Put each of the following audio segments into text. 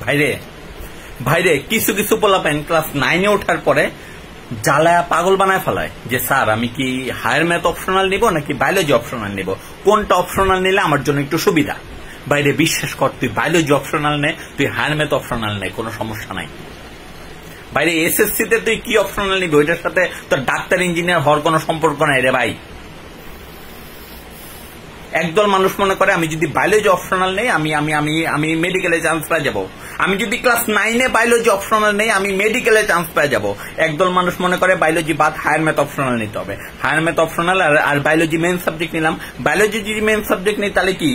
ভাইরে ভাইরে কিছু কিছু পোলাপাইন ক্লাস 9-এ ওঠার পরে জ্বালায়া পাগল বানায় ফেলায় যে স্যার আমি কি হায়ার ম্যাথ অপশনাল নিব নাকি বায়োলজি অপশনাল নিব, কোনটা অপশনাল নিলে আমার জন্য একটু সুবিধা। বাইরে বিশ্বাস কর, তুই বায়োলজি অপশনাল নে, তুই হায়ার ম্যাথ অপশনাল নে, কোনো সমস্যা নাই। বাইরে এসএসসি তে তুই কি অপশনাল নিবি, ওইটার সাথে তোর ডাক্তার ইঞ্জিনিয়ার হওয়ার কোনো সম্পর্ক নাই রে ভাই। একদল মানুষ মনে করে আমি যদি বায়োলজি অপশনাল নেই আমি আমি আমি আমি মেডিকেলে চান্স পেয়ে যাবো, আমি যদি ক্লাস 9-এ বায়োলজি অপশনাল নেই আমি মেডিকেলে চান্স পেয়ে যাবো। একদল মানুষ মনে করে বায়োলজি বাদ হায়ার ম্যাথ অপশনাল নিতে হবে, হায়ার ম্যাথ অপশনাল আর বায়োলজি মেইন সাবজেক্ট নিলাম। বায়োলজি যদি মেইন সাবজেক্ট নেই তাহলে কি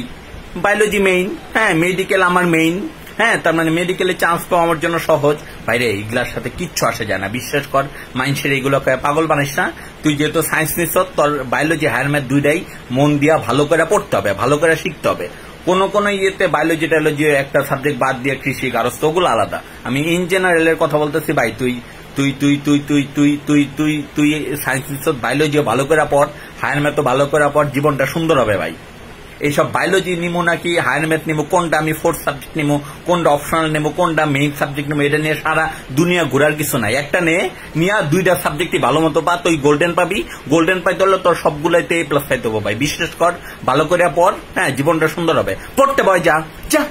বায়োলজি মেইন, হ্যাঁ মেডিকেল আমার মেইন, হ্যাঁ তার মানে মেডিকেলে চান্স পাওয়া আমার জন্য সহজ। বাইরে এইগুলার সাথে কিচ্ছু আসে যায় না, বিশ্বাস কর। মানুষের এইগুলোকে পাগল বানাইস না। তুই যেহেতু সায়েন্স নিস, তোর বায়োলজি হায়ার ম্যাথ দুইটাই মন দিয়া ভালো করে পড়তে হবে, ভালো করে শিখতে হবে। কোন ইয়েতে বায়োলজি টায়োলজি একটা সাবজেক্ট বাদ দিয়ে কৃষি গারস্থ ওগুলো আলাদা। আমি ইন জেনারেলের কথা বলতেছি ভাই। তুই তুই তুই তুই তুই তুই তুই তুই তুই সায়েন্স নিস, বায়োলজিও ভালো করে পড়, হায়ার ম্যাথও ভালো করে পড়, জীবনটা সুন্দর হবে ভাই। এইসব বায়োলজি নিবো নাকি হায়ার ম্যাথ নিবো, কোনটা আমি ফোর্থ সাবজেক্ট নিবো, কোনটা অপশনাল নেবো, কোনটা মেইন সাবজেক্ট নেবো, এটা নিয়ে সারা দুনিয়া ঘোরার কিছু নাই। একটা নিয়ে দুইটা সাবজেক্টই ভালো মতো পা, তুই গোল্ডেন পাবি। গোল্ডেন পাইতে হলে তোর সবগুলোতে A+ পাইতে হবে ভাই। বিশ্বাস কর, ভালো করে পড়, হ্যাঁ জীবনটা সুন্দর হবে। পড়তে বয়, যা যা।